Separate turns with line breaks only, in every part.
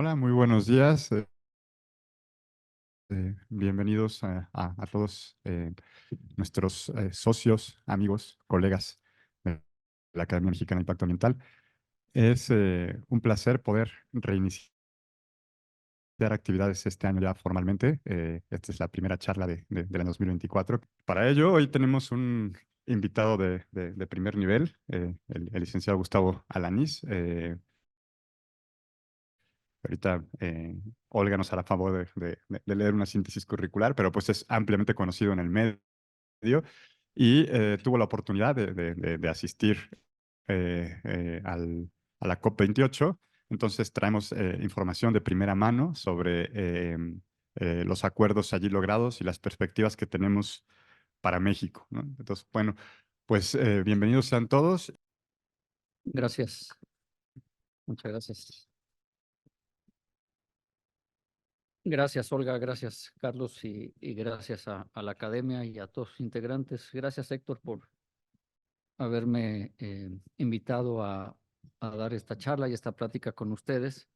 Hola, muy buenos días. Bienvenidos a todos nuestros socios, amigos, colegas de la Academia Mexicana de Impacto Ambiental. Es un placer poder reiniciar actividades este año ya formalmente. Esta es la primera charla del año 2024. Para ello, hoy tenemos un invitado de primer nivel, el licenciado Gustavo Alanís. Ahorita Olga nos hará favor de leer una síntesis curricular, pero pues es ampliamente conocido en el medio y tuvo la oportunidad de asistir a la COP28. Entonces traemos información de primera mano sobre los acuerdos allí logrados y las perspectivas que tenemos para México, ¿no? Entonces, bueno, pues bienvenidos sean todos.
Gracias, muchas gracias. Gracias, Olga, gracias, Carlos, y gracias a la academia y a todos sus integrantes. Gracias, Héctor, por haberme invitado a dar esta charla y esta plática con ustedes,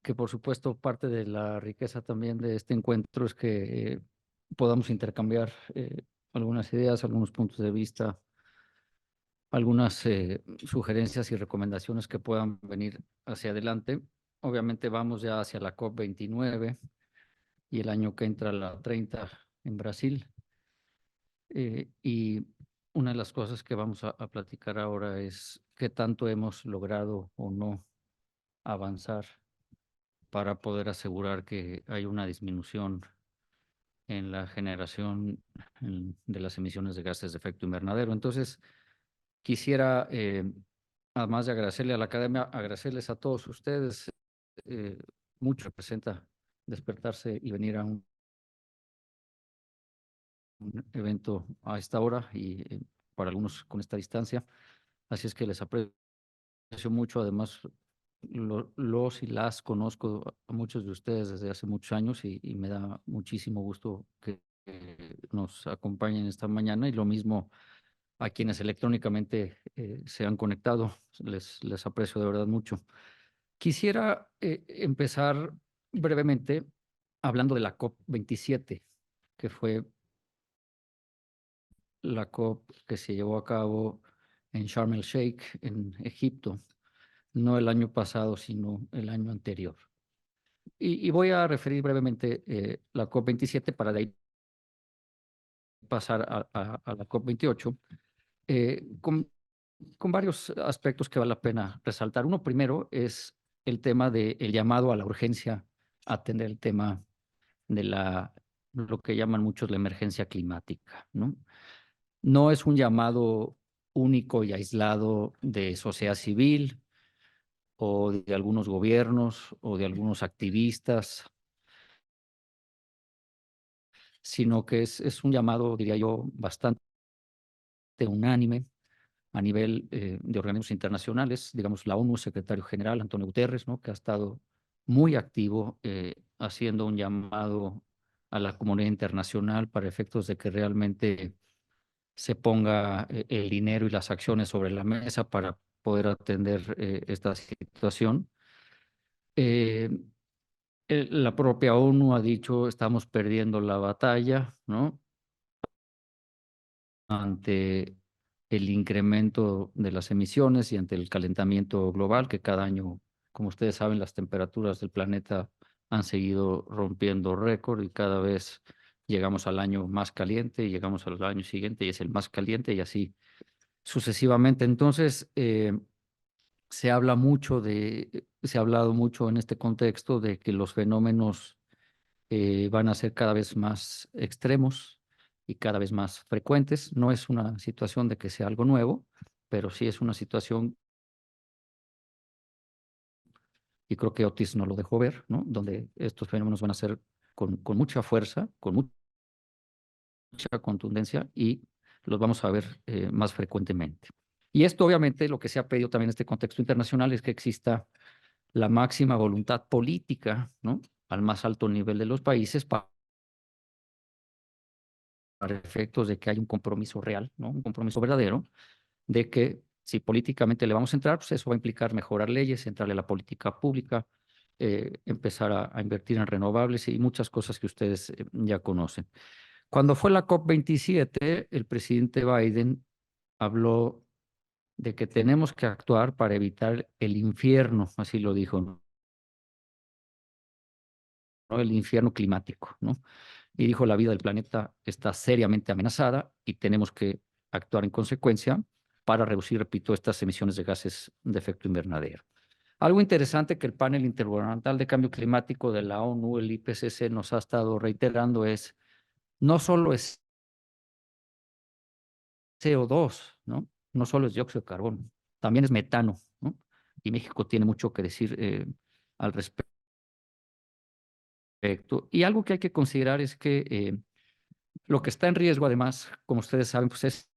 que por supuesto parte de la riqueza también de este encuentro es que podamos intercambiar algunas ideas, algunos puntos de vista, algunas sugerencias y recomendaciones que puedan venir hacia adelante. Obviamente vamos ya hacia la COP29 y el año que entra la 30 en Brasil. Y una de las cosas que vamos a platicar ahora es qué tanto hemos logrado o no avanzar para poder asegurar que hay una disminución en la generación de las emisiones de gases de efecto invernadero. Entonces, quisiera, además de agradecerle a la academia, agradecerles a todos ustedes. eh, Mucho representa despertarse y venir a un evento a esta hora y para algunos con esta distancia. Así es que les aprecio mucho. Además, los y las conozco a muchos de ustedes desde hace muchos años y me da muchísimo gusto que nos acompañen esta mañana y lo mismo a quienes electrónicamente se han conectado. Les aprecio de verdad mucho. Quisiera empezar brevemente hablando de la COP27, que fue la COP que se llevó a cabo en Sharm el Sheikh, en Egipto, no el año pasado, sino el año anterior. Y voy a referir brevemente la COP27 para de ahí pasar a la COP28, con varios aspectos que vale la pena resaltar. Uno primero es el tema del llamado a la urgencia a atender el tema de lo que llaman muchos la emergencia climática, ¿no? No es un llamado único y aislado de sociedad civil o de algunos gobiernos o de algunos activistas, sino que es un llamado, diría yo, bastante unánime a nivel de organismos internacionales, digamos la ONU, secretario general Antonio Guterres, ¿no?, que ha estado muy activo haciendo un llamado a la comunidad internacional para efectos de que realmente se ponga el dinero y las acciones sobre la mesa para poder atender esta situación. Eh, la propia ONU ha dicho, estamos perdiendo la batalla, ¿no?, ante el incremento de las emisiones y ante el calentamiento global, que cada año, como ustedes saben, las temperaturas del planeta han seguido rompiendo récord y cada vez llegamos al año más caliente y llegamos al año siguiente y es el más caliente y así sucesivamente. Entonces, se ha hablado mucho en este contexto de que los fenómenos van a ser cada vez más extremos y cada vez más frecuentes. No es una situación de que sea algo nuevo, pero sí es una situación, y creo que Otis nos lo dejó ver, ¿no?, donde estos fenómenos van a ser con mucha fuerza, con mucha contundencia y los vamos a ver más frecuentemente. Y esto obviamente lo que se ha pedido también en este contexto internacional es que exista la máxima voluntad política, ¿no?, al más alto nivel de los países para efectos de que haya un compromiso real, ¿no?, un compromiso verdadero, de que si políticamente le vamos a entrar, pues eso va a implicar mejorar leyes, entrarle a la política pública, empezar a invertir en renovables y muchas cosas que ustedes ya conocen. Cuando fue la COP27, el presidente Biden habló de que tenemos que actuar para evitar el infierno, así lo dijo, ¿no? El infierno climático, ¿no? Y dijo, la vida del planeta está seriamente amenazada y tenemos que actuar en consecuencia para reducir, repito, estas emisiones de gases de efecto invernadero. Algo interesante que el panel intergubernamental de cambio climático de la ONU, el IPCC, nos ha estado reiterando es, no solo es CO2, ¿no? No solo es dióxido de carbono, también es metano, ¿no? Y México tiene mucho que decir al respecto. Y algo que hay que considerar es que lo que está en riesgo, además, como ustedes saben, pues es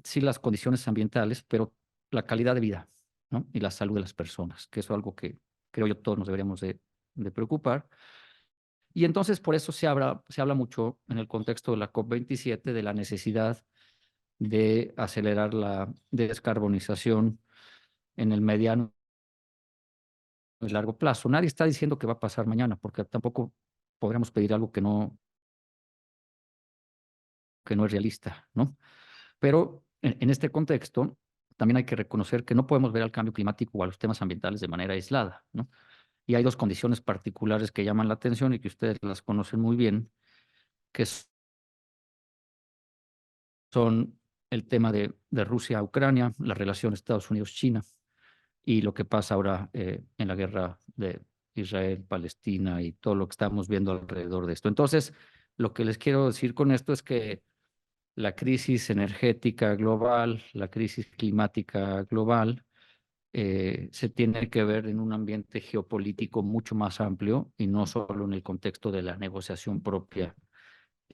sí las condiciones ambientales, pero la calidad de vida, ¿no? Y la salud de las personas, que es algo que creo yo todos nos deberíamos de preocupar. Y entonces por eso se habla mucho en el contexto de la COP27 de la necesidad de acelerar la descarbonización en el mediano y largo plazo. Nadie está diciendo que va a pasar mañana, porque tampoco podríamos pedir algo que no es realista, ¿no? Pero en este contexto también hay que reconocer que no podemos ver al cambio climático o a los temas ambientales de manera aislada, ¿no? Y hay dos condiciones particulares que llaman la atención y que ustedes las conocen muy bien, que son el tema de Rusia a Ucrania, la relación Estados Unidos-China y lo que pasa ahora en la guerra de Israel-Palestina y todo lo que estamos viendo alrededor de esto. Entonces, lo que les quiero decir con esto es que la crisis energética global, la crisis climática global, se tiene que ver en un ambiente geopolítico mucho más amplio y no solo en el contexto de la negociación propia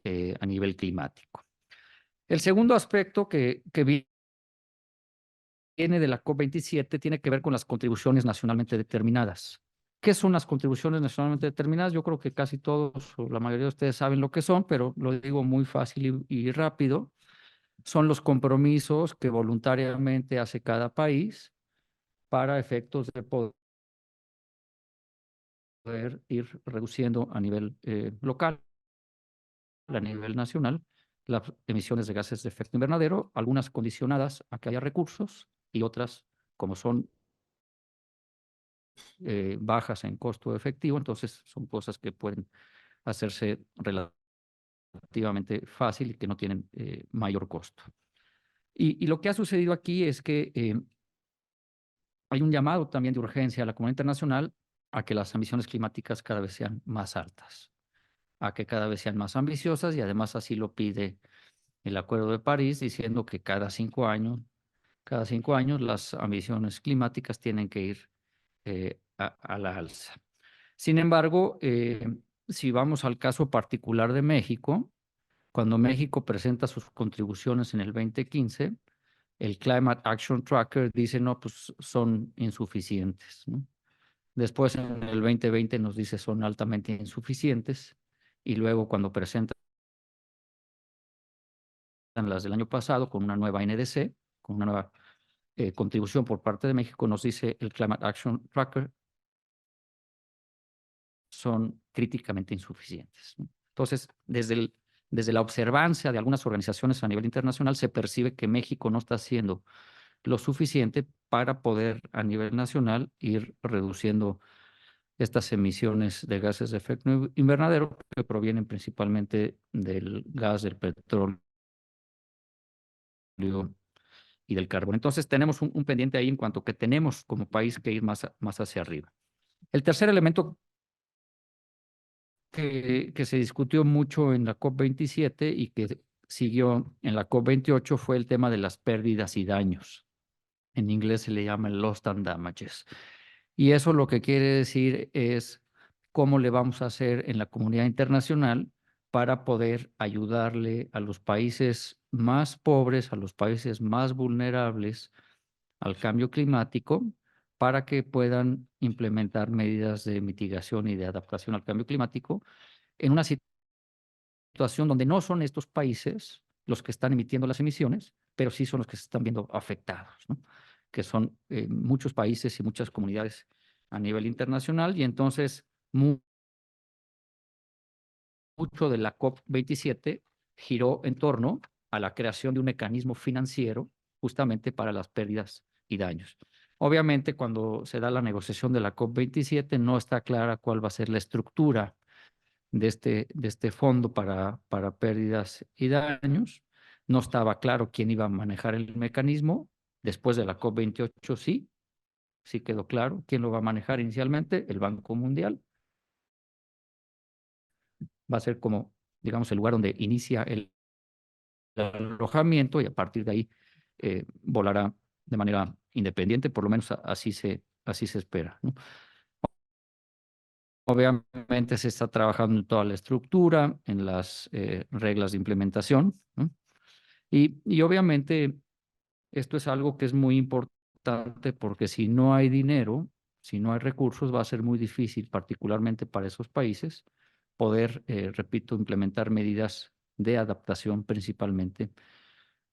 a nivel climático. El segundo aspecto que viene de la COP27 tiene que ver con las contribuciones nacionalmente determinadas. ¿Qué son las contribuciones nacionalmente determinadas? Yo creo que casi todos o la mayoría de ustedes saben lo que son, pero lo digo muy fácil y rápido. Son los compromisos que voluntariamente hace cada país para efectos de poder ir reduciendo a nivel local, a nivel nacional, las emisiones de gases de efecto invernadero, algunas condicionadas a que haya recursos y otras, como son bajas en costo efectivo, entonces son cosas que pueden hacerse relativamente fácil y que no tienen mayor costo. Y lo que ha sucedido aquí es que hay un llamado también de urgencia a la comunidad internacional a que las emisiones climáticas cada vez sean más altas, a que cada vez sean más ambiciosas y además así lo pide el Acuerdo de París diciendo que cada 5 años las ambiciones climáticas tienen que ir a la alza. Sin embargo, si vamos al caso particular de México, cuando México presenta sus contribuciones en el 2015, el Climate Action Tracker dice, no, pues son insuficientes, ¿no? Después en el 2020 nos dice son altamente insuficientes y luego cuando presentan las del año pasado con una nueva NDC, con una nueva contribución por parte de México, nos dice el Climate Action Tracker son críticamente insuficientes, ¿no? Entonces, desde la observancia de algunas organizaciones a nivel internacional se percibe que México no está haciendo lo suficiente para poder a nivel nacional ir reduciendo estas emisiones de gases de efecto invernadero que provienen principalmente del gas, del petróleo y del carbón. Entonces tenemos un pendiente ahí en cuanto que tenemos como país que ir más hacia arriba. El tercer elemento que se discutió mucho en la COP27 y que siguió en la COP28 fue el tema de las pérdidas y daños. En inglés se le llama el loss and damages. Y eso lo que quiere decir es cómo le vamos a hacer en la comunidad internacional para poder ayudarle a los países más pobres, a los países más vulnerables al cambio climático, para que puedan implementar medidas de mitigación y de adaptación al cambio climático en una situación donde no son estos países los que están emitiendo las emisiones, pero sí son los que se están viendo afectados, ¿no? Que son muchos países y muchas comunidades a nivel internacional, y entonces mucho de la COP27 giró en torno a la creación de un mecanismo financiero justamente para las pérdidas y daños. Obviamente, cuando se da la negociación de la COP27, no está clara cuál va a ser la estructura de este fondo para pérdidas y daños. No estaba claro quién iba a manejar el mecanismo. Después de la COP28 sí quedó claro quién lo va a manejar inicialmente, el Banco Mundial. Va a ser como, digamos, el lugar donde inicia el alojamiento y a partir de ahí volará de manera independiente, por lo menos así se espera, ¿no? Obviamente se está trabajando en toda la estructura, en las reglas de implementación, ¿no? Y obviamente esto es algo que es muy importante porque si no hay dinero, si no hay recursos, va a ser muy difícil, particularmente para esos países, poder, repito, implementar medidas de adaptación principalmente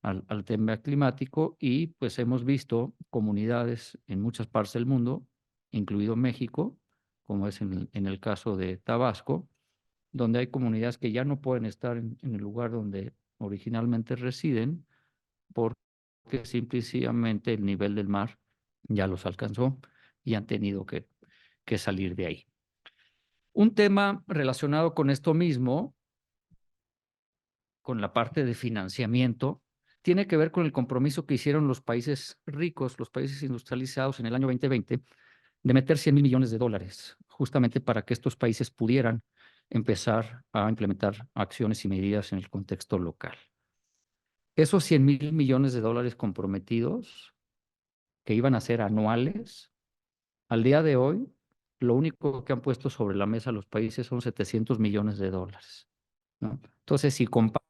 al tema climático. Y pues hemos visto comunidades en muchas partes del mundo, incluido México, como es en el caso de Tabasco, donde hay comunidades que ya no pueden estar en el lugar donde originalmente residen porque simple y sencillamente el nivel del mar ya los alcanzó y han tenido que salir de ahí. Un tema relacionado con esto mismo, con la parte de financiamiento, tiene que ver con el compromiso que hicieron los países ricos, los países industrializados en el año 2020, de meter 100 mil millones de dólares, justamente para que estos países pudieran empezar a implementar acciones y medidas en el contexto local. Esos 100 mil millones de dólares comprometidos, que iban a ser anuales, al día de hoy, lo único que han puesto sobre la mesa los países son 700 millones de dólares, ¿no? Entonces, si comparamos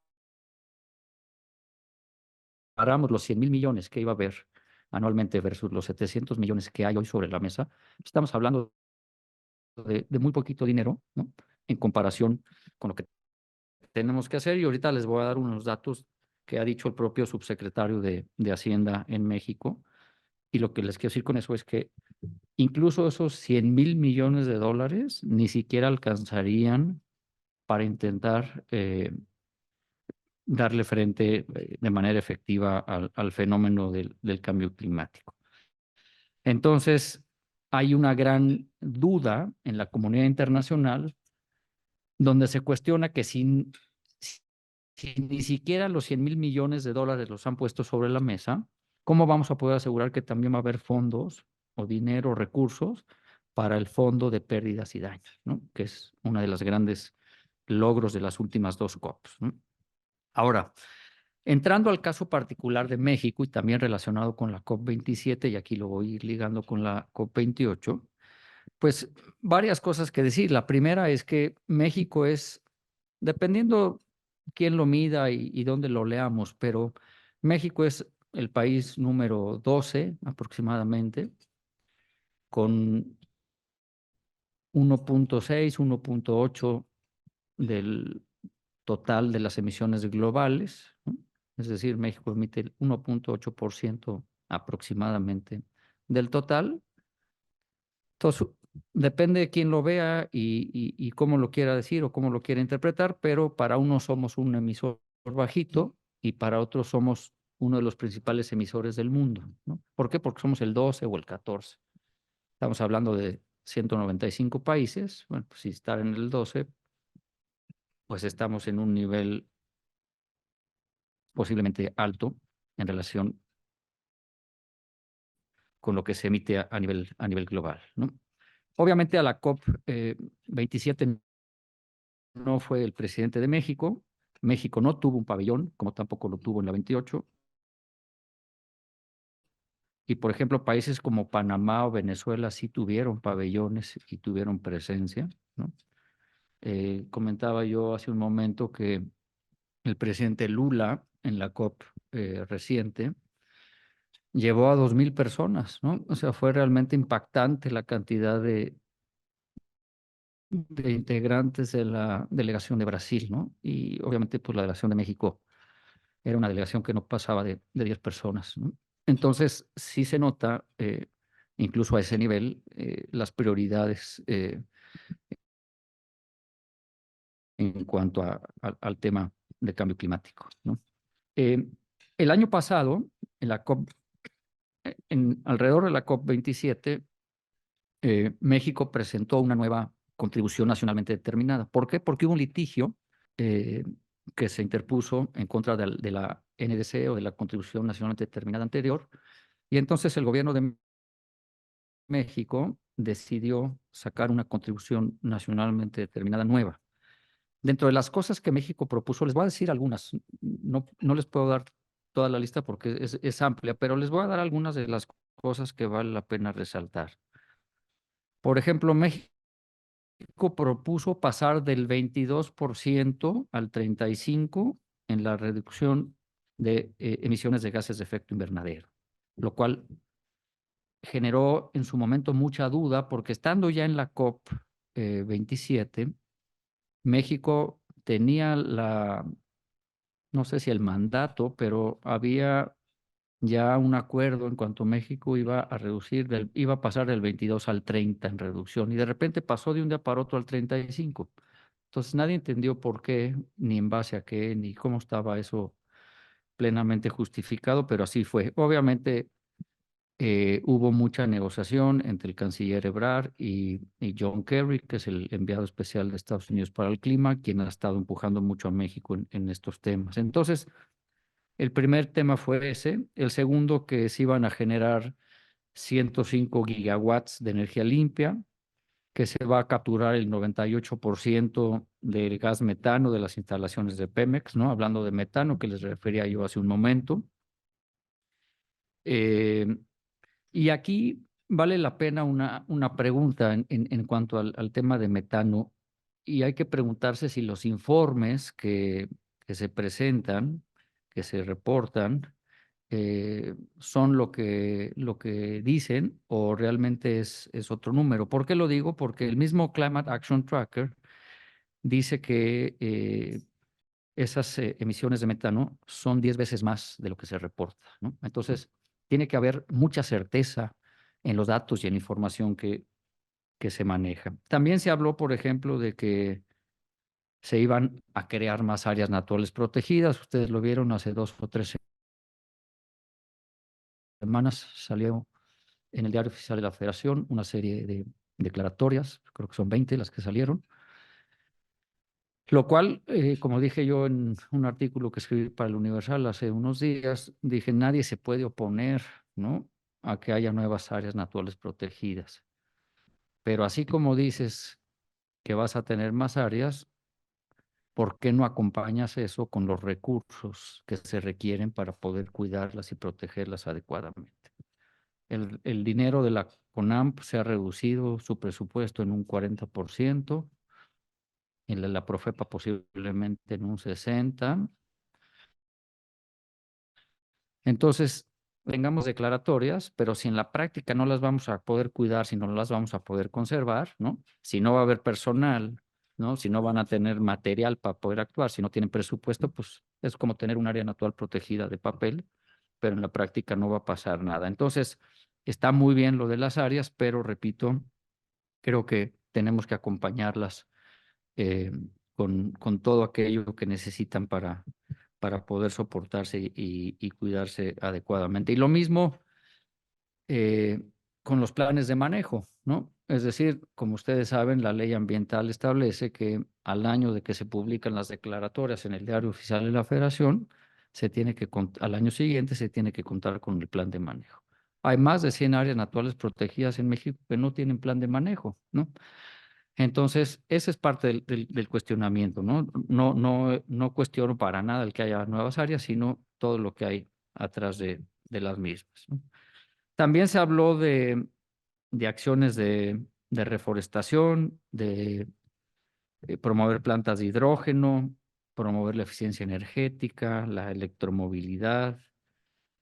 los 100 mil millones que iba a haber anualmente versus los 700 millones que hay hoy sobre la mesa, estamos hablando de muy poquito dinero, ¿no? En comparación con lo que tenemos que hacer. Y ahorita les voy a dar unos datos que ha dicho el propio subsecretario de Hacienda en México. Y lo que les quiero decir con eso es que incluso esos 100 mil millones de dólares ni siquiera alcanzarían para intentar darle frente de manera efectiva al fenómeno del cambio climático. Entonces, hay una gran duda en la comunidad internacional donde se cuestiona que si ni siquiera los 100 mil millones de dólares los han puesto sobre la mesa, ¿cómo vamos a poder asegurar que también va a haber fondos o dinero, recursos para el fondo de pérdidas y daños, ¿no? Que es una de las grandes logros de las últimas dos COPs, ¿no? Ahora, entrando al caso particular de México y también relacionado con la COP27, y aquí lo voy a ir ligando con la COP28, pues varias cosas que decir. La primera es que México es, dependiendo quién lo mida y dónde lo leamos, pero México es el país número 12 aproximadamente, con 1.6, 1.8 del total de las emisiones globales, ¿no? Es decir, México emite el 1.8% aproximadamente del total. Entonces, depende de quién lo vea y cómo lo quiera decir o cómo lo quiera interpretar, pero para unos somos un emisor bajito y para otros somos uno de los principales emisores del mundo, ¿no? ¿Por qué? Porque somos el 12 o el 14. Estamos hablando de 195 países. Bueno, pues si estar en el 12, pues estamos en un nivel posiblemente alto en relación con lo que se emite a nivel global, ¿no? Obviamente a la COP 27 no fue el presidente de México. México no tuvo un pabellón, como tampoco lo tuvo en la 28. Y, por ejemplo, países como Panamá o Venezuela sí tuvieron pabellones y tuvieron presencia, ¿no? Comentaba yo hace un momento que el presidente Lula, en la COP reciente, llevó a 2,000 personas, ¿no? O sea, fue realmente impactante la cantidad de integrantes de la delegación de Brasil, ¿no? Y obviamente, pues la delegación de México era una delegación que no pasaba de 10 personas, ¿no? Entonces, sí se nota incluso a ese nivel, las prioridades en cuanto al tema de cambio climático, ¿no? El año pasado, en la COP, alrededor de la COP27, México presentó una nueva contribución nacionalmente determinada. ¿Por qué? Porque hubo un litigio eh, que se interpuso en contra de la NDC o de la contribución nacionalmente determinada anterior, y entonces el gobierno de México decidió sacar una contribución nacionalmente determinada nueva. Dentro de las cosas que México propuso, les voy a decir algunas, no les puedo dar toda la lista porque es amplia, pero les voy a dar algunas de las cosas que vale la pena resaltar. Por ejemplo, México propuso pasar del 22% al 35% en la reducción de emisiones de gases de efecto invernadero, lo cual generó en su momento mucha duda porque estando ya en la COP 27, México tenía no sé si el mandato, pero había ya un acuerdo en cuanto México iba a reducir, iba a pasar del 22 al 30 en reducción y de repente pasó de un día para otro al 35. Entonces nadie entendió por qué, ni en base a qué, ni cómo estaba eso plenamente justificado, pero así fue. Obviamente hubo mucha negociación entre el canciller Ebrard y John Kerry, que es el enviado especial de Estados Unidos para el clima, quien ha estado empujando mucho a México en estos temas. Entonces, el primer tema fue ese. El segundo, que se iban a generar 105 gigawatts de energía limpia, que se va a capturar el 98% del gas metano de las instalaciones de Pemex, ¿no? Hablando de metano, que les refería yo hace un momento. Y aquí vale la pena una pregunta en cuanto al tema de metano, y hay que preguntarse si los informes que se presentan, que se reportan, son lo que dicen o realmente es otro número. ¿Por qué lo digo? Porque el mismo Climate Action Tracker dice que esas emisiones de metano son 10 veces más de lo que se reporta, ¿no? Entonces, tiene que haber mucha certeza en los datos y en la información que se maneja. También se habló, por ejemplo, de que se iban a crear más áreas naturales protegidas. Ustedes lo vieron hace 2 o 3 semanas, salió en el Diario Oficial de la Federación una serie de declaratorias, creo que son 20 las que salieron, lo cual, como dije yo en un artículo que escribí para el Universal hace unos días, dije, nadie se puede oponer, ¿no?, a que haya nuevas áreas naturales protegidas. Pero así como dices que vas a tener más áreas, ¿por qué no acompañas eso con los recursos que se requieren para poder cuidarlas y protegerlas adecuadamente? El dinero de la CONAMP se ha reducido su presupuesto en un 40%, en la Profepa posiblemente en un 60%. Entonces, tengamos declaratorias, pero si en la práctica no las vamos a poder cuidar, si no las vamos a poder conservar, ¿no? Si no va a haber personal, ¿no? Si no van a tener material para poder actuar, si no tienen presupuesto, pues es como tener un área natural protegida de papel, pero en la práctica no va a pasar nada. Entonces, está muy bien lo de las áreas, pero repito, creo que tenemos que acompañarlas con todo aquello que necesitan para poder soportarse y cuidarse adecuadamente. Y lo mismo eh, con los planes de manejo, ¿no? Es decir, como ustedes saben, la ley ambiental establece que al año de que se publican las declaratorias en el Diario Oficial de la Federación, al año siguiente se tiene que contar con el plan de manejo. Hay más de 100 áreas naturales protegidas en México que no tienen plan de manejo, ¿no? Entonces, ese es parte del cuestionamiento, ¿no? No cuestiono para nada el que haya nuevas áreas, sino todo lo que hay atrás de las mismas, ¿no? También se habló de acciones de reforestación, de promover plantas de hidrógeno, promover la eficiencia energética, la electromovilidad.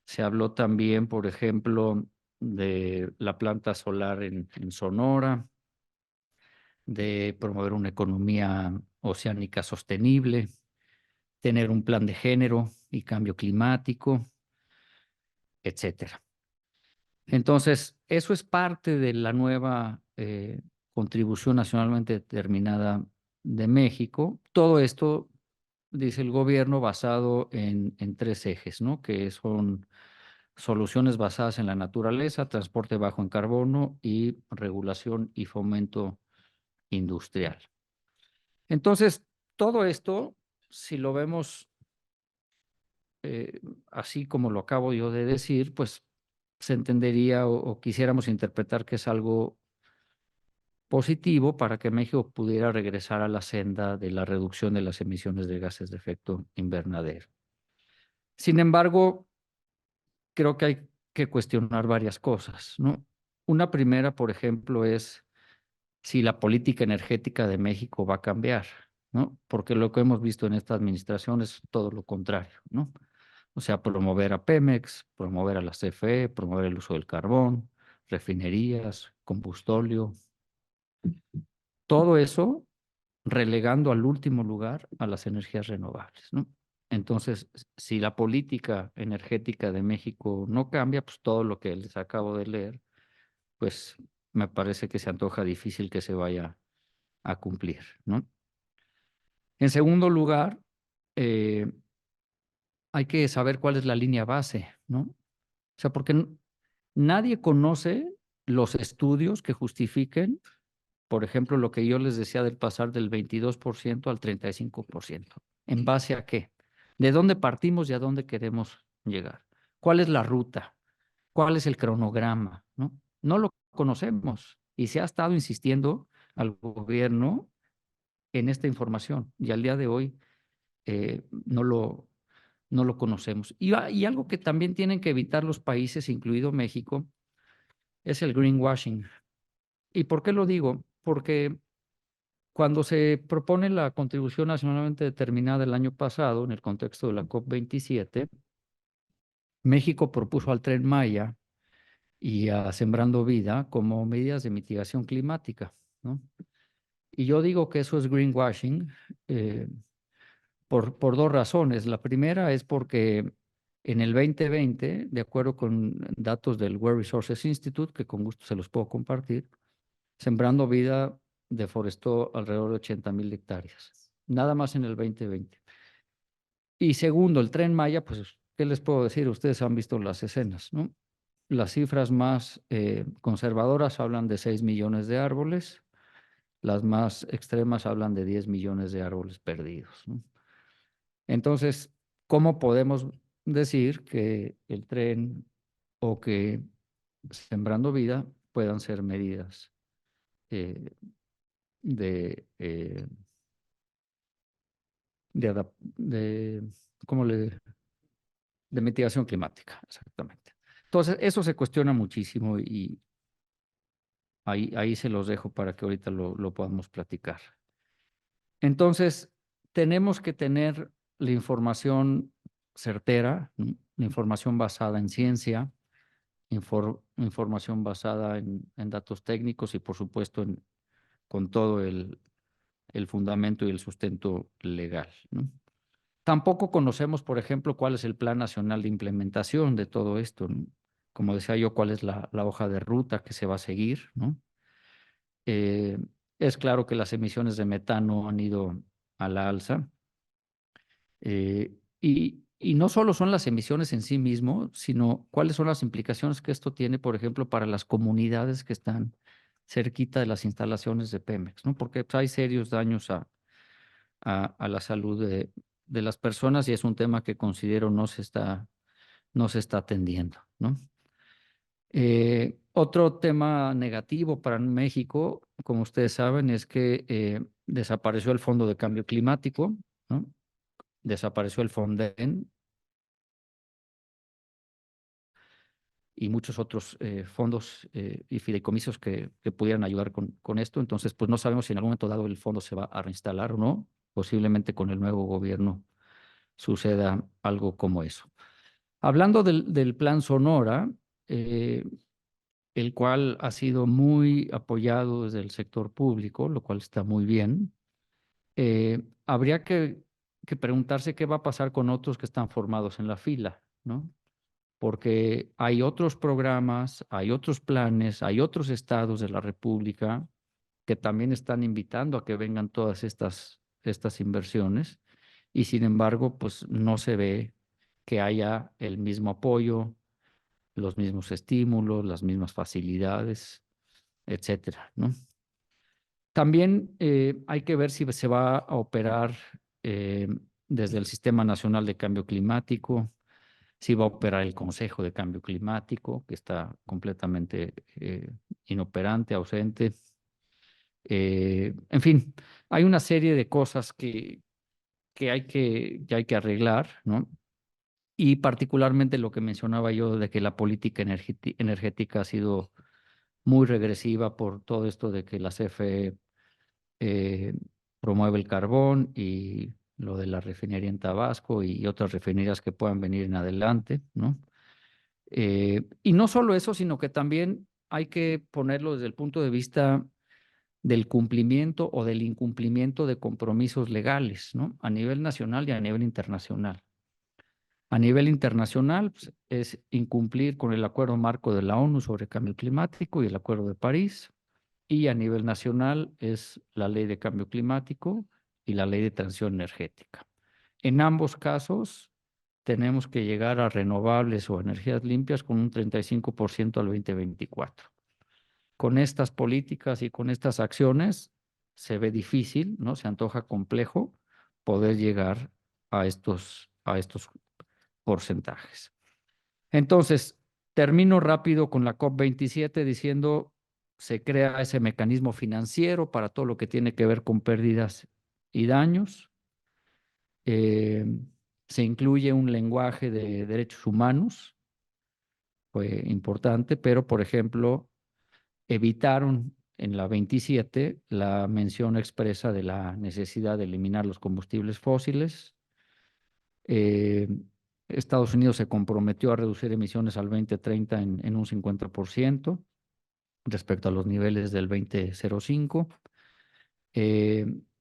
Se habló también, por ejemplo, de la planta solar en Sonora, de promover una economía oceánica sostenible, tener un plan de género y cambio climático, etcétera. Entonces, eso es parte de la nueva contribución nacionalmente determinada de México. Todo esto, dice el gobierno, basado en tres ejes, ¿no? Que son soluciones basadas en la naturaleza, transporte bajo en carbono y regulación y fomento industrial. Entonces, todo esto, si lo vemos así como lo acabo yo de decir, pues se entendería o quisiéramos interpretar que es algo positivo para que México pudiera regresar a la senda de la reducción de las emisiones de gases de efecto invernadero. Sin embargo, creo que hay que cuestionar varias cosas, ¿no? Una primera, por ejemplo, es si la política energética de México va a cambiar, ¿no? Porque lo que hemos visto en esta administración es todo lo contrario, ¿no? O sea, promover a Pemex, promover a la CFE, promover el uso del carbón, refinerías, combustóleo, todo eso relegando al último lugar a las energías renovables, ¿no? Entonces, si la política energética de México no cambia, pues todo lo que les acabo de leer, pues me parece que se antoja difícil que se vaya a cumplir, ¿no? En segundo lugar, eh, hay que saber cuál es la línea base, ¿no? O sea, porque nadie conoce los estudios que justifiquen, por ejemplo, lo que yo les decía del pasar del 22% al 35%. ¿En base a qué? ¿De dónde partimos y a dónde queremos llegar? ¿Cuál es la ruta? ¿Cuál es el cronograma? No lo conocemos y se ha estado insistiendo al gobierno en esta información y al día de hoy no lo conocemos. Y algo que también tienen que evitar los países, incluido México, es el greenwashing. ¿Y por qué lo digo? Porque cuando se propone la contribución nacionalmente determinada el año pasado, en el contexto de la COP27, México propuso al Tren Maya y a Sembrando Vida como medidas de mitigación climática, ¿no? Y yo digo que eso es greenwashing eh, por dos razones. La primera es porque en el 2020, de acuerdo con datos del World Resources Institute, que con gusto se los puedo compartir, Sembrando Vida deforestó alrededor de 80,000 hectáreas, nada más en el 2020. Y segundo, el Tren Maya, pues, ¿qué les puedo decir? Ustedes han visto las escenas, ¿no? Las cifras más conservadoras hablan de 6 millones de árboles, las más extremas hablan de 10 millones de árboles perdidos, ¿no? Entonces, ¿cómo podemos decir que el tren o que Sembrando Vida puedan ser medidas eh, de, de, ¿cómo le, de mitigación climática, exactamente? Entonces, eso se cuestiona muchísimo y ahí se los dejo para que ahorita lo podamos platicar. Entonces, tenemos que tener la información certera, ¿no? La información basada en ciencia, información basada en datos técnicos y, por supuesto, con todo el fundamento y el sustento legal, ¿no? Tampoco conocemos, por ejemplo, cuál es el Plan Nacional de Implementación de todo esto, ¿no? Como decía yo, cuál es la hoja de ruta que se va a seguir, ¿no? Eh, es claro que las emisiones de metano han ido a la alza. Y no solo son las emisiones en sí mismo, sino cuáles son las implicaciones que esto tiene, por ejemplo, para las comunidades que están cerquita de las instalaciones de Pemex, ¿no? Porque pues, hay serios daños a la salud de las personas y es un tema que considero no se está atendiendo, ¿no? Otro tema negativo para México, como ustedes saben, es que desapareció el Fondo de Cambio Climático, ¿no? Desapareció el Fonden y muchos otros fondos y fideicomisos que pudieran ayudar con esto. Entonces, pues no sabemos si en algún momento dado el fondo se va a reinstalar o no. Posiblemente con el nuevo gobierno suceda algo como eso. Hablando del Plan Sonora, eh, el cual ha sido muy apoyado desde el sector público, lo cual está muy bien. Habría que preguntarse qué va a pasar con otros que están formados en la fila, ¿no? porque hay otros programas, hay otros planes, hay otros estados de la República que también están invitando a que vengan todas estas inversiones y sin embargo, pues no se ve que haya el mismo apoyo, los mismos estímulos, las mismas facilidades, etcétera, ¿no? También hay que ver si se va a operar eh, desde el Sistema Nacional de Cambio Climático, si va a operar el Consejo de Cambio Climático, que está completamente inoperante, ausente. En fin, hay una serie de cosas que hay que arreglar, ¿no? Y particularmente lo que mencionaba yo de que la política energética ha sido muy regresiva por todo esto de que la CFE eh, promueve el carbón y lo de la refinería en Tabasco y otras refinerías que puedan venir en adelante, ¿no? Y no solo eso, sino que también hay que ponerlo desde el punto de vista del cumplimiento o del incumplimiento de compromisos legales, ¿no? A nivel nacional y a nivel internacional. A nivel internacional, pues, es incumplir con el Acuerdo Marco de la ONU sobre Cambio Climático y el Acuerdo de París. Y a nivel nacional es la Ley de Cambio Climático y la Ley de Transición Energética. En ambos casos, tenemos que llegar a renovables o energías limpias con un 35% al 2024. Con estas políticas y con estas acciones se ve difícil, ¿no? Se antoja complejo poder llegar a estos porcentajes. Entonces, termino rápido con la COP27 diciendo, se crea ese mecanismo financiero para todo lo que tiene que ver con pérdidas y daños. Eh, Se incluye un lenguaje de derechos humanos, fue importante, pero por ejemplo, evitaron en la 27 la mención expresa de la necesidad de eliminar los combustibles fósiles. Eh, Estados Unidos se comprometió a reducir emisiones al 2030 en un 50% respecto a los niveles del 2005.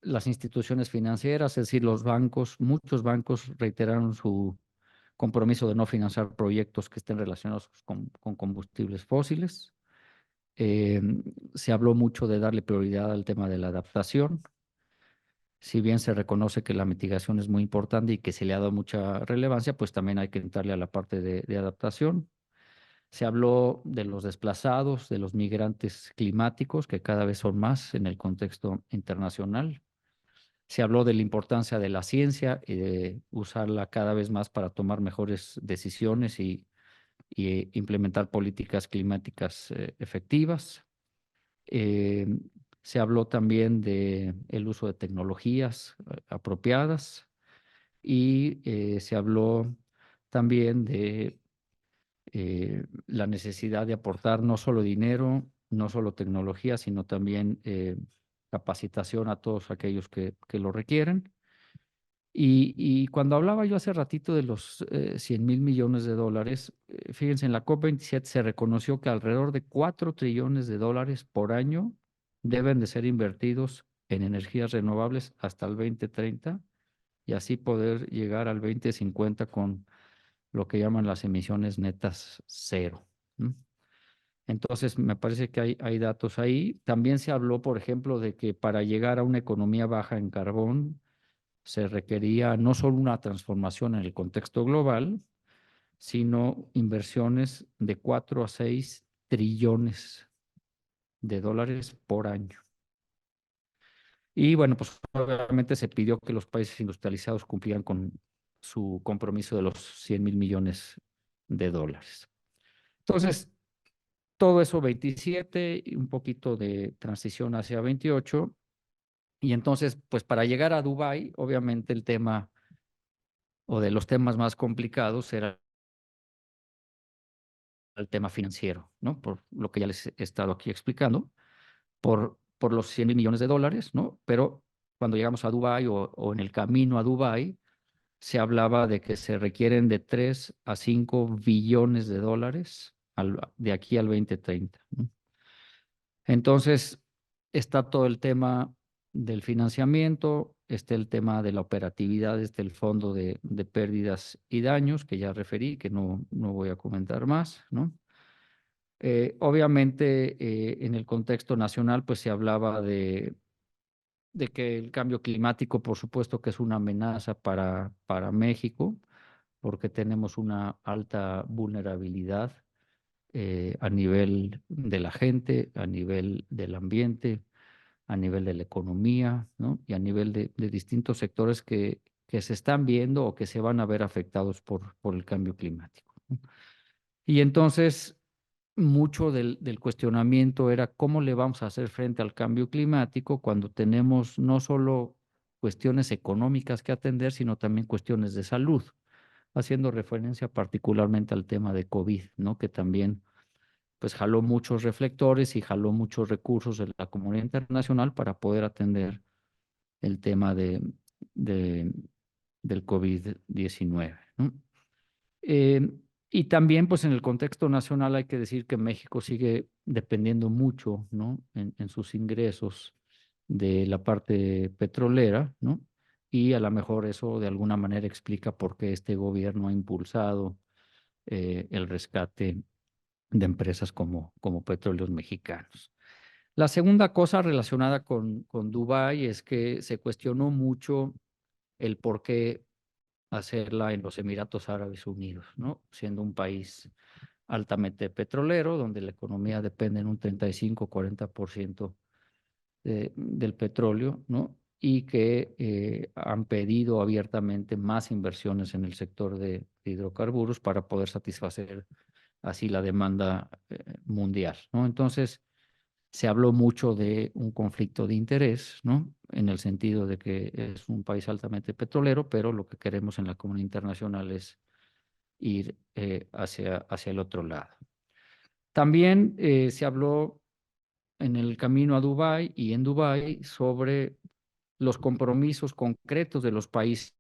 Las instituciones financieras, es decir, los bancos, muchos bancos reiteraron su compromiso de no financiar proyectos que estén relacionados con combustibles fósiles. Eh, Se habló mucho de darle prioridad al tema de la adaptación. Si bien se reconoce que la mitigación es muy importante y que se le ha dado mucha relevancia, pues también hay que entrarle a la parte de adaptación. Se habló de los desplazados, de los migrantes climáticos, que cada vez son más en el contexto internacional. Se habló de la importancia de la ciencia y de usarla cada vez más para tomar mejores decisiones y implementar políticas climáticas efectivas. Eh, Se habló también de el uso de tecnologías apropiadas y se habló también de la necesidad de aportar no solo dinero, no solo tecnología, sino también capacitación a todos aquellos que lo requieren. Y cuando hablaba yo hace ratito de los 100 mil millones de dólares, fíjense, en la COP27 se reconoció que alrededor de 4 trillones de dólares por año deben de ser invertidos en energías renovables hasta el 2030 y así poder llegar al 2050 con lo que llaman las emisiones netas cero. ¿No? Entonces, me parece que hay datos ahí. También se habló, por ejemplo, de que para llegar a una economía baja en carbón, se requería no solo una transformación en el contexto global, sino inversiones de 4 a 6 trillones de dólares por año. Y bueno, pues obviamente se pidió que los países industrializados cumplieran con su compromiso de los 100 mil millones de dólares. Entonces, todo eso 27 y un poquito de transición hacia 28. Y entonces, pues para llegar a Dubái, obviamente el tema o de los temas más complicados era el tema financiero, ¿no? Por lo que ya les he estado aquí explicando, por los 100 mil millones de dólares, ¿no? Pero cuando llegamos a Dubái o en el camino a Dubái, se hablaba de que se requieren de 3 a 5 billones de dólares de aquí al 2030, ¿no? Entonces, está todo el tema del financiamiento, esté el tema de la operatividad, esté el fondo de pérdidas y daños, que ya referí, que no voy a comentar más, ¿no? Obviamente, en el contexto nacional, pues se hablaba de que el cambio climático, por supuesto que es una amenaza para México, porque tenemos una alta vulnerabilidad a nivel de la gente, a nivel del ambiente, a nivel de la economía, ¿no? Y a nivel de distintos sectores que se están viendo o que se van a ver afectados por el cambio climático, ¿no? Y entonces, mucho del cuestionamiento era cómo le vamos a hacer frente al cambio climático cuando tenemos no solo cuestiones económicas que atender, sino también cuestiones de salud, haciendo referencia particularmente al tema de COVID, ¿no? Que también pues jaló muchos reflectores y jaló muchos recursos de la comunidad internacional para poder atender el tema de- del COVID-19, ¿no? Eh, y también, pues en el contexto nacional hay que decir que México sigue dependiendo mucho, ¿no? En sus ingresos de la parte petrolera, ¿no? Y a lo mejor eso de alguna manera explica por qué este gobierno ha impulsado el rescate de empresas como Petróleos Mexicanos. La segunda cosa relacionada con Dubái es que se cuestionó mucho el por qué hacerla en los Emiratos Árabes Unidos, ¿no? Siendo un país altamente petrolero, donde la economía depende en un 35-40% del petróleo, ¿no? Y que han pedido abiertamente más inversiones en el sector de hidrocarburos para poder satisfacer así la demanda mundial, ¿no? Entonces, se habló mucho de un conflicto de interés, ¿no? En el sentido de que es un país altamente petrolero, pero lo que queremos en la comunidad internacional es ir hacia el otro lado. También se habló en el camino a Dubái y en Dubái sobre los compromisos concretos de los países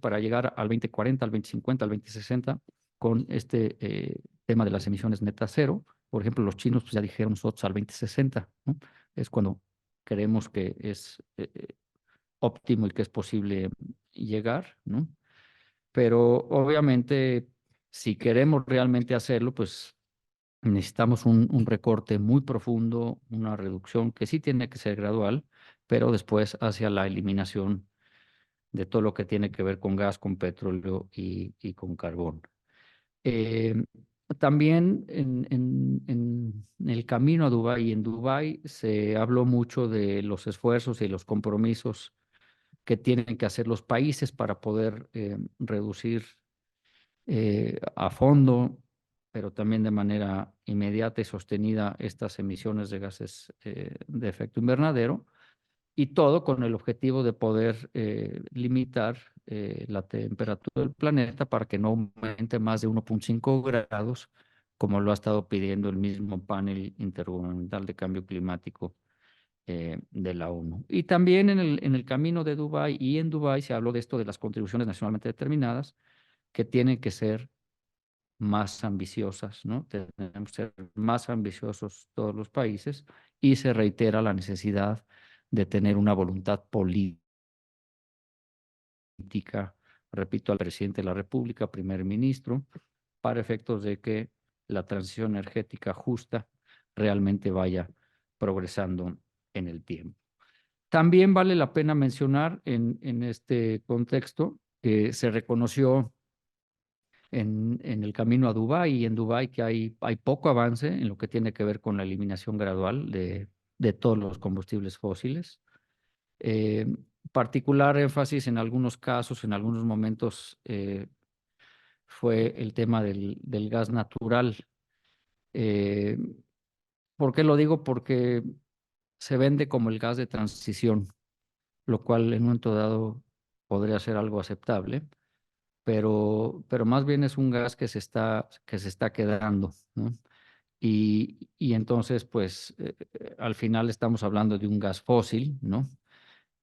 para llegar al 2040, al 2050, al 2060 con este tema de las emisiones netas cero. Por ejemplo, los chinos pues ya dijeron nosotros al 2060, ¿no? Es cuando creemos que es óptimo y que es posible llegar, ¿no? Pero obviamente, si queremos realmente hacerlo, pues necesitamos un recorte muy profundo, una reducción que sí tiene que ser gradual, pero después hacia la eliminación de todo lo que tiene que ver con gas, con petróleo y con carbón. Eh, También en el camino a Dubái y en Dubái se habló mucho de los esfuerzos y los compromisos que tienen que hacer los países para poder reducir a fondo, pero también de manera inmediata y sostenida estas emisiones de gases de efecto invernadero, y todo con el objetivo de poder limitar la temperatura del planeta para que no aumente más de 1,5 grados, como lo ha estado pidiendo el mismo panel intergubernamental de cambio climático de la ONU. Y también en el camino de Dubái y en Dubái se habló de esto de las contribuciones nacionalmente determinadas que tienen que ser más ambiciosas, ¿no? Tenemos que ser más ambiciosos todos los países y se reitera la necesidad de tener una voluntad política, repito, al presidente de la República, primer ministro, para efectos de que la transición energética justa realmente vaya progresando en el tiempo. También vale la pena mencionar en este contexto que se reconoció en el camino a Dubái y en Dubái que hay poco avance en lo que tiene que ver con la eliminación gradual de todos los combustibles fósiles. Eh, Particular énfasis en algunos casos, en algunos momentos, fue el tema del gas natural. Eh, ¿Por qué lo digo? Porque se vende como el gas de transición, lo cual en un momento dado podría ser algo aceptable, pero más bien es un gas que se está quedando, ¿no? Y entonces, pues, al final estamos hablando de un gas fósil, ¿no?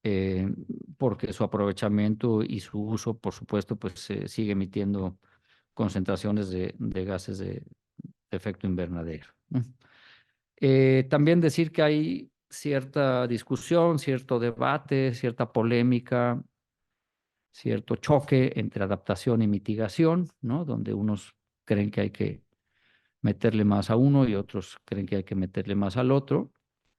Eh, Porque su aprovechamiento y su uso, por supuesto, pues se sigue emitiendo concentraciones de gases de efecto invernadero, ¿no? También decir que hay cierta discusión, cierto debate, cierta polémica, cierto choque entre adaptación y mitigación, ¿no? Donde unos creen que hay que meterle más a uno y otros creen que hay que meterle más al otro.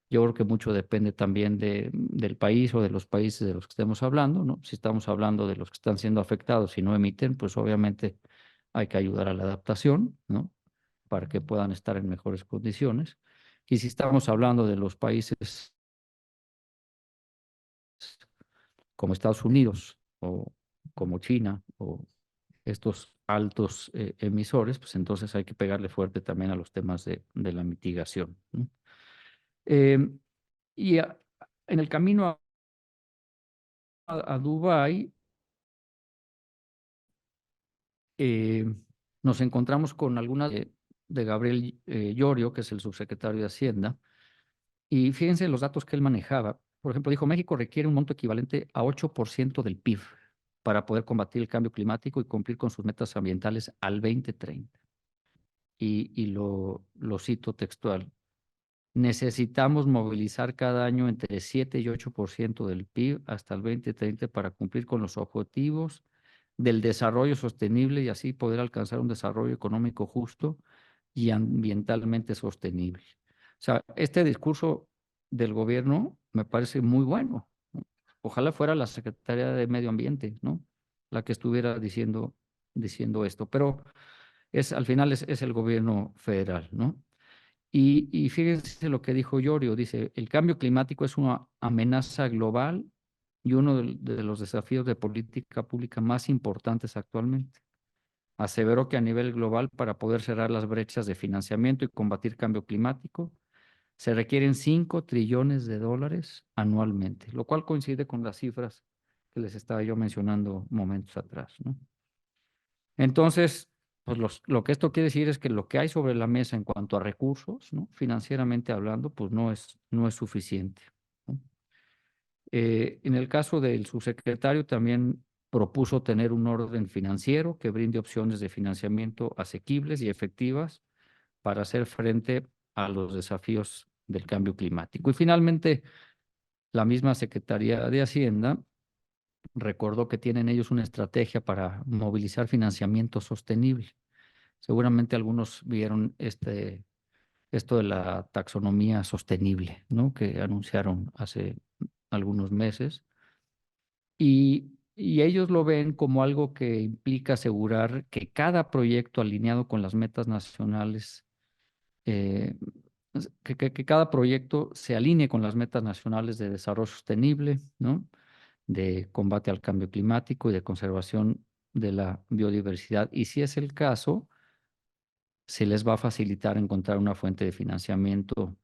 Yo creo que mucho depende también del país o de los países de los que estemos hablando, ¿no? Si estamos hablando de los que están siendo afectados y no emiten, pues obviamente hay que ayudar a la adaptación, ¿no? Para que puedan estar en mejores condiciones. Y si estamos hablando de los países como Estados Unidos o como China o estos altos emisores, pues entonces hay que pegarle fuerte también a los temas de la mitigación, ¿no? Eh, y en el camino a Dubái, eh, nos encontramos con algunas de Gabriel Llorio, que es el subsecretario de Hacienda, y fíjense los datos que él manejaba. Por ejemplo, dijo, México requiere un monto equivalente a 8% del PIB para poder combatir el cambio climático y cumplir con sus metas ambientales al 2030. Y lo cito textual. Necesitamos movilizar cada año entre 7 y 8% del PIB hasta el 2030 para cumplir con los objetivos del desarrollo sostenible y así poder alcanzar un desarrollo económico justo y ambientalmente sostenible. O sea, este discurso del gobierno me parece muy bueno, ¿no? Ojalá fuera la Secretaría de Medio Ambiente, ¿no? La que estuviera diciendo esto, pero al final es el gobierno federal, ¿no? Y fíjense lo que dijo Llorio, dice, el cambio climático es una amenaza global y uno de los desafíos de política pública más importantes actualmente. Aseveró que a nivel global, para poder cerrar las brechas de financiamiento y combatir cambio climático, se requieren 5 trillones de dólares anualmente, lo cual coincide con las cifras que les estaba yo mencionando momentos atrás, ¿no? Entonces, pues lo que esto quiere decir es que lo que hay sobre la mesa en cuanto a recursos, ¿no? Financieramente hablando, pues no es suficiente, ¿no? En el caso del subsecretario también propuso tener un orden financiero que brinde opciones de financiamiento asequibles y efectivas para hacer frente a los desafíos del cambio climático. Y finalmente, la misma Secretaría de Hacienda recordó que tienen ellos una estrategia para movilizar financiamiento sostenible. Seguramente algunos vieron esto de la taxonomía sostenible, ¿no? Que anunciaron hace algunos meses. Y ellos lo ven como algo que implica asegurar que cada proyecto alineado con las metas nacionales, eh, que cada proyecto se alinee con las metas nacionales de desarrollo sostenible, ¿no? De combate al cambio climático y de conservación de la biodiversidad. Y si es el caso, se les va a facilitar encontrar una fuente de financiamiento,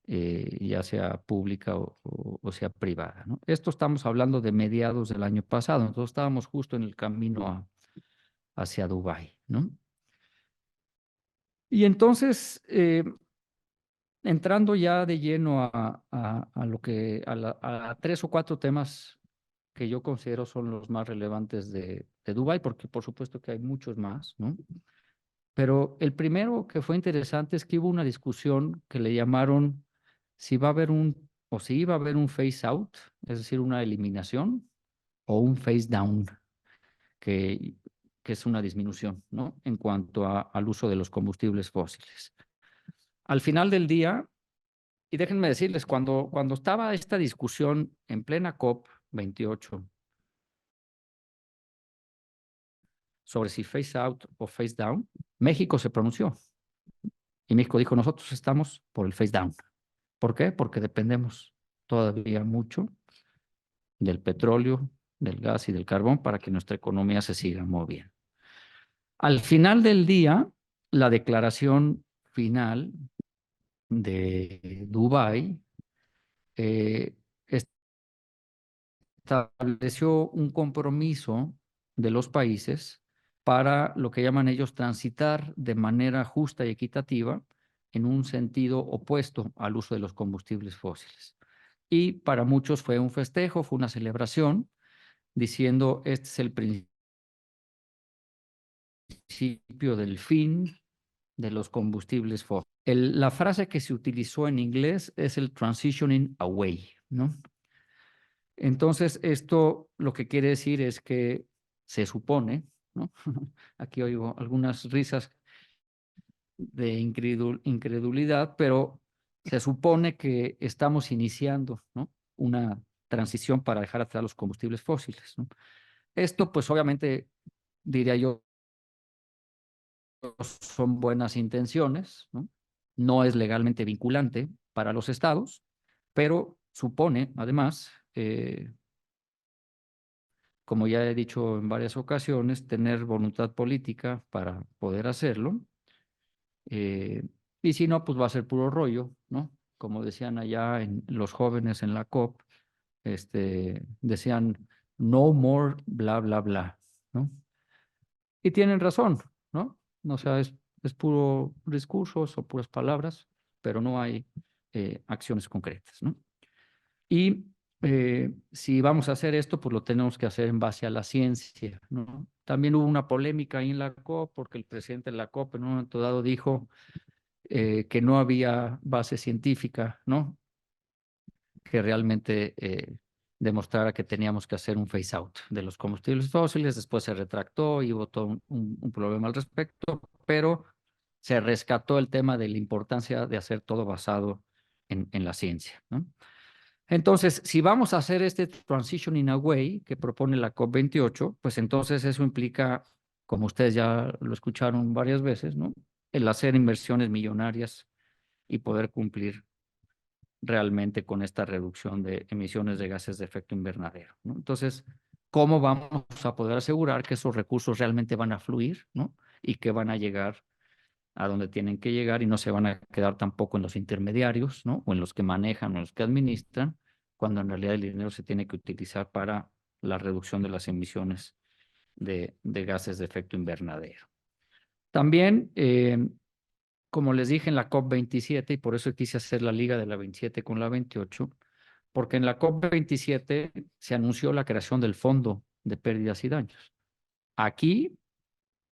ya sea pública o sea privada, ¿no? Esto estamos hablando de mediados del año pasado, entonces estábamos justo en el camino hacia Dubái, ¿no? Y entonces, entrando ya de lleno a lo que, a 3 o 4 temas que yo considero son los más relevantes de Dubái, porque por supuesto que hay muchos más, ¿no? Pero el primero que fue interesante es que hubo una discusión que le llamaron si va a haber o si iba a haber un phase out, es decir, una eliminación, o un phase down, que, que es una disminución, ¿no? En cuanto al uso de los combustibles fósiles. Al final del día, y déjenme decirles, cuando estaba esta discusión en plena COP 28 sobre si phase out o phase down, México se pronunció. Y México dijo, nosotros estamos por el phase down. ¿Por qué? Porque dependemos todavía mucho del petróleo, del gas y del carbón para que nuestra economía se siga moviendo. Al final del día, la declaración final de Dubái eh, estableció un compromiso de los países para lo que llaman ellos transitar de manera justa y equitativa en un sentido opuesto al uso de los combustibles fósiles. Y para muchos fue un festejo, fue una celebración, diciendo este es el principio del fin de los combustibles fósiles. La frase que se utilizó en inglés es el transitioning away, ¿no? Entonces, esto lo que quiere decir es que se supone, ¿no? Aquí oigo algunas risas de incredulidad, pero se supone que estamos iniciando, ¿no? Una transición para dejar atrás los combustibles fósiles, ¿no? Esto, pues obviamente, diría yo, son buenas intenciones, ¿no? No es legalmente vinculante para los estados, pero supone, además, como ya he dicho en varias ocasiones, tener voluntad política para poder hacerlo. eh, y si no, pues va a ser puro rollo, ¿no? Como decían allá los jóvenes en la COP, decían no more bla, bla, bla, ¿no? Y tienen razón, ¿no? O sea, es puro discursos o puras palabras, pero no hay acciones concretas, ¿no? Y si vamos a hacer esto, pues lo tenemos que hacer en base a la ciencia, ¿no? También hubo una polémica ahí en la COP, porque el presidente de la COP en un momento dado dijo que no había base científica, ¿no? Que realmente demostrara que teníamos que hacer un phase out de los combustibles fósiles. Después se retractó y hubo todo un problema al respecto, pero se rescató el tema de la importancia de hacer todo basado en la ciencia, ¿no? Entonces, si vamos a hacer este transitioning away que propone la COP28, pues entonces eso implica, como ustedes ya lo escucharon varias veces, ¿no? El hacer inversiones millonarias y poder cumplir realmente con esta reducción de emisiones de gases de efecto invernadero, ¿no? Entonces, ¿cómo vamos a poder asegurar que esos recursos realmente van a fluir, ¿no? Y que van a llegar a donde tienen que llegar y no se van a quedar tampoco en los intermediarios, ¿no? O en los que manejan o en los que administran, cuando en realidad el dinero se tiene que utilizar para la reducción de las emisiones de gases de efecto invernadero. También, como les dije en la COP27, y por eso quise hacer la liga de la 27 con la 28, porque en la COP27 se anunció la creación del Fondo de Pérdidas y Daños. Aquí,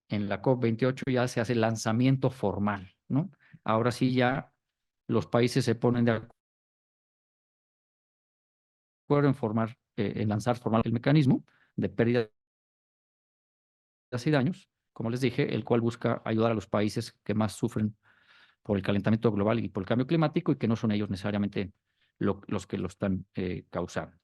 en la COP28, ya se hace el lanzamiento formal, ¿no? Ahora sí ya los países se ponen de acuerdo en lanzar formal el mecanismo de pérdidas y daños, como les dije, el cual busca ayudar a los países que más sufren por el calentamiento global y por el cambio climático y que no son ellos necesariamente los que lo están causando.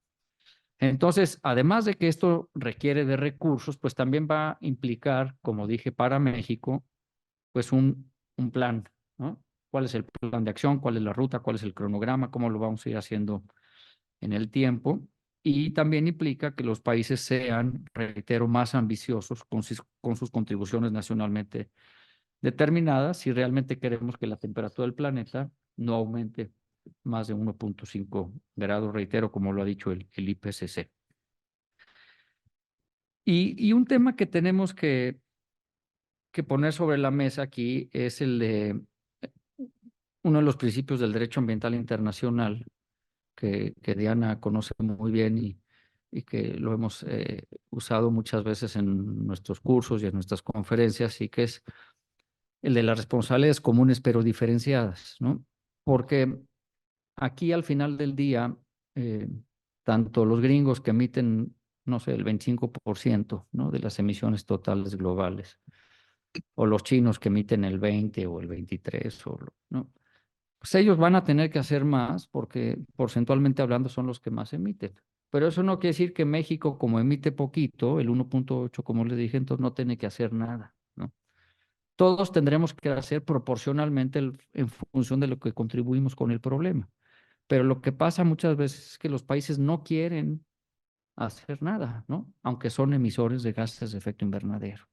Entonces, además de que esto requiere de recursos, pues también va a implicar, como dije, para México, pues un plan, ¿no? ¿Cuál es el plan de acción? ¿Cuál es la ruta? ¿Cuál es el cronograma? ¿Cómo lo vamos a ir haciendo en el tiempo? Y también implica que los países sean, reitero, más ambiciosos con sus contribuciones nacionalmente determinadas si realmente queremos que la temperatura del planeta no aumente más de 1.5 grados, reitero, como lo ha dicho el IPCC. Y un tema que tenemos que poner sobre la mesa aquí es el de uno de los principios del derecho ambiental internacional que Diana conoce muy bien y que lo hemos usado muchas veces en nuestros cursos y en nuestras conferencias, y que es el de las responsabilidades comunes pero diferenciadas, ¿no? Porque aquí al final del día, eh, tanto los gringos que emiten, no sé, el 25%, ¿no? de las emisiones totales globales, o los chinos que emiten el 20 o el 23, ¿no? Pues ellos van a tener que hacer más porque porcentualmente hablando son los que más emiten. Pero eso no quiere decir que México, como emite poquito, el 1.8, como les dije, entonces no tiene que hacer nada, ¿no? Todos tendremos que hacer proporcionalmente en función de lo que contribuimos con el problema. Pero lo que pasa muchas veces es que los países no quieren hacer nada, ¿no? Aunque son emisores de gases de efecto invernadero.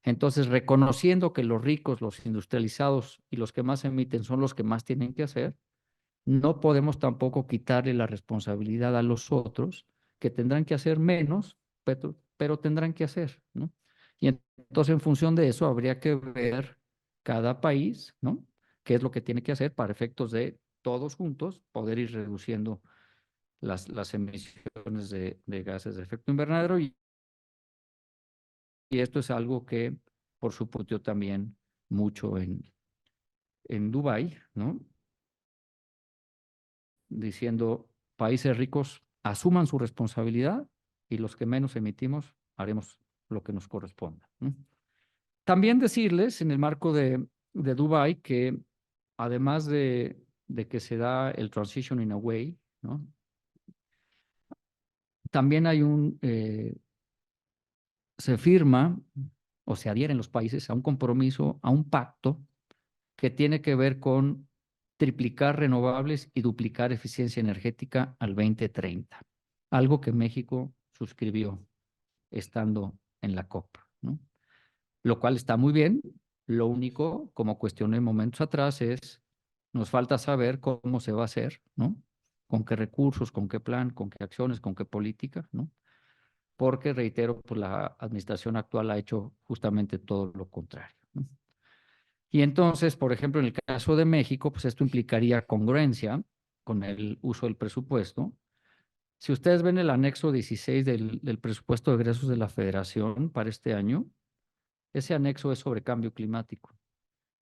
Entonces, reconociendo que los ricos, los industrializados y los que más emiten son los que más tienen que hacer, no podemos tampoco quitarle la responsabilidad a los otros, que tendrán que hacer menos, pero tendrán que hacer, ¿no? Y entonces, en función de eso, habría que ver cada país, ¿no? ¿Qué es lo que tiene que hacer para efectos de todos juntos poder ir reduciendo las emisiones de gases de efecto invernadero? Y esto es algo que, por supuesto, también mucho en Dubái, ¿no? Diciendo, países ricos asuman su responsabilidad y los que menos emitimos haremos lo que nos corresponda, ¿no? También decirles, en el marco de Dubái, que además de que se da el Transition in a Way, ¿no? También hay se firma o se adhieren los países a un compromiso, a un pacto que tiene que ver con triplicar renovables y duplicar eficiencia energética al 2030, algo que México suscribió estando en la COP, ¿no? Lo cual está muy bien. Lo único, como cuestioné momentos atrás, es nos falta saber cómo se va a hacer, ¿no? Con qué recursos, con qué plan, con qué acciones, con qué política, ¿no? Porque, reitero, pues la administración actual ha hecho justamente todo lo contrario, ¿no? Y entonces, por ejemplo, en el caso de México, pues esto implicaría congruencia con el uso del presupuesto. Si ustedes ven el anexo 16 del presupuesto de egresos de la Federación para este año, ese anexo es sobre cambio climático,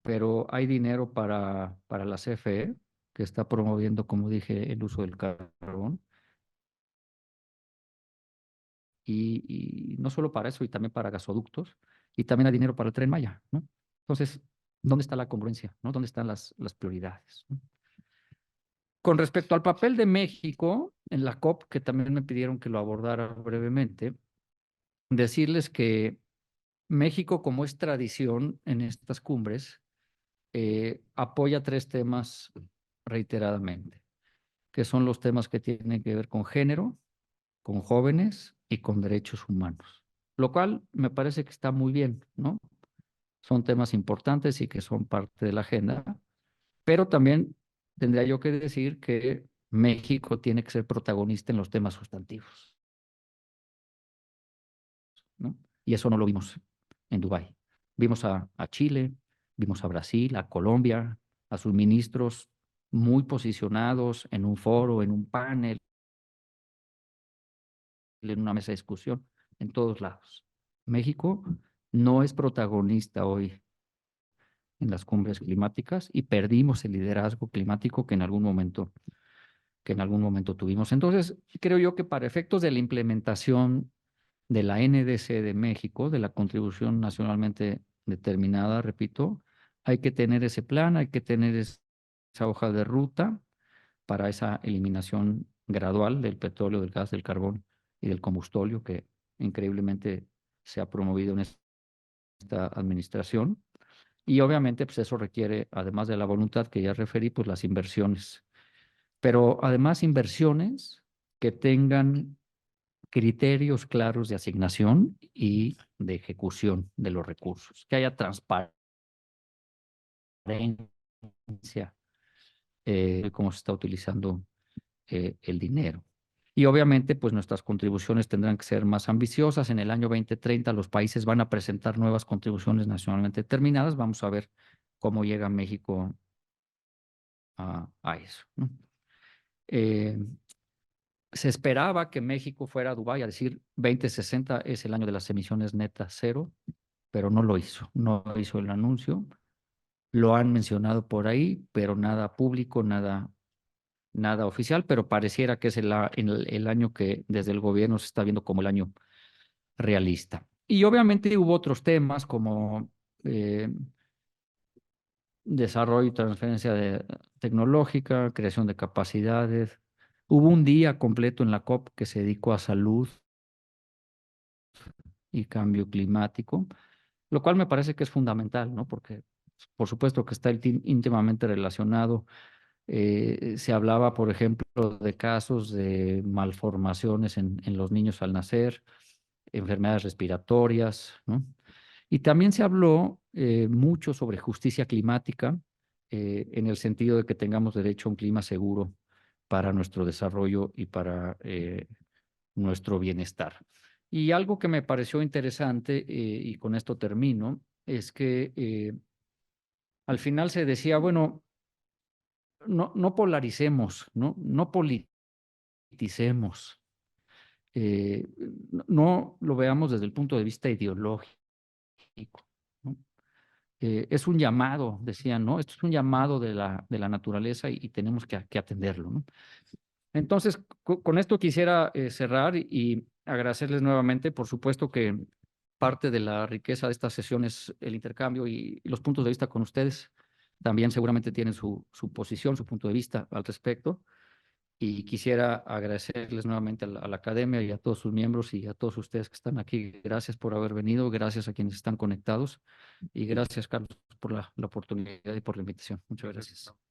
pero hay dinero para la CFE, que está promoviendo, como dije, el uso del carbón, y no solo para eso, y también para gasoductos, y también hay dinero para el Tren Maya, ¿no? Entonces, ¿dónde está la congruencia, ¿no? ¿Dónde están las prioridades, ¿no? Con respecto al papel de México en la COP, que también me pidieron que lo abordara brevemente, decirles que México, como es tradición en estas cumbres, apoya tres temas reiteradamente, que son los temas que tienen que ver con género, con jóvenes y con derechos humanos, lo cual me parece que está muy bien, ¿no? Son temas importantes y que son parte de la agenda, pero también tendría yo que decir que México tiene que ser protagonista en los temas sustantivos, ¿no? Y eso no lo vimos en Dubái. Vimos a Chile, vimos a Brasil, a Colombia, a sus ministros muy posicionados en un foro, en un panel, en una mesa de discusión, en todos lados. México no es protagonista hoy en las cumbres climáticas y perdimos el liderazgo climático que en algún momento tuvimos. Entonces, creo yo que para efectos de la implementación de la NDC de México, de la contribución nacionalmente determinada, repito, hay que tener ese plan, hay que tener esa hoja de ruta para esa eliminación gradual del petróleo, del gas, del carbón y del combustóleo que increíblemente se ha promovido en esta administración. Y obviamente, pues eso requiere, además de la voluntad que ya referí, pues las inversiones. Pero además inversiones que tengan criterios claros de asignación y de ejecución de los recursos, que haya transparencia de cómo se está utilizando el dinero. Y obviamente, pues nuestras contribuciones tendrán que ser más ambiciosas. En el año 2030 los países van a presentar nuevas contribuciones nacionalmente determinadas. Vamos a ver cómo llega México a eso, ¿no? Eh, Se esperaba que México fuera a Dubái a decir 2060 es el año de las emisiones netas cero, pero no lo hizo, no hizo el anuncio. Lo han mencionado por ahí, pero nada público, nada oficial, pero pareciera que es el año que desde el gobierno se está viendo como el año realista. Y obviamente hubo otros temas como desarrollo y transferencia tecnológica, creación de capacidades. Hubo un día completo en la COP que se dedicó a salud y cambio climático, lo cual me parece que es fundamental, ¿no? Porque por supuesto que está íntimamente relacionado. Se hablaba, por ejemplo, de casos de malformaciones en los niños al nacer, enfermedades respiratorias, ¿no? Y también se habló mucho sobre justicia climática, en el sentido de que tengamos derecho a un clima seguro para nuestro desarrollo y para nuestro bienestar. Y algo que me pareció interesante, y con esto termino, es que al final se decía, bueno, no polaricemos, no politicemos, no lo veamos desde el punto de vista ideológico, ¿no? es un llamado, decían, ¿no? Esto es un llamado de la naturaleza y tenemos que atenderlo, ¿no? Entonces, con esto quisiera cerrar y agradecerles nuevamente. Por supuesto que parte de la riqueza de esta sesión es el intercambio y los puntos de vista con ustedes. También seguramente tienen su posición, su punto de vista al respecto. Y quisiera agradecerles nuevamente a la academia y a todos sus miembros y a todos ustedes que están aquí. Gracias por haber venido, gracias a quienes están conectados y gracias, Carlos, por la oportunidad y por la invitación. Muchas gracias.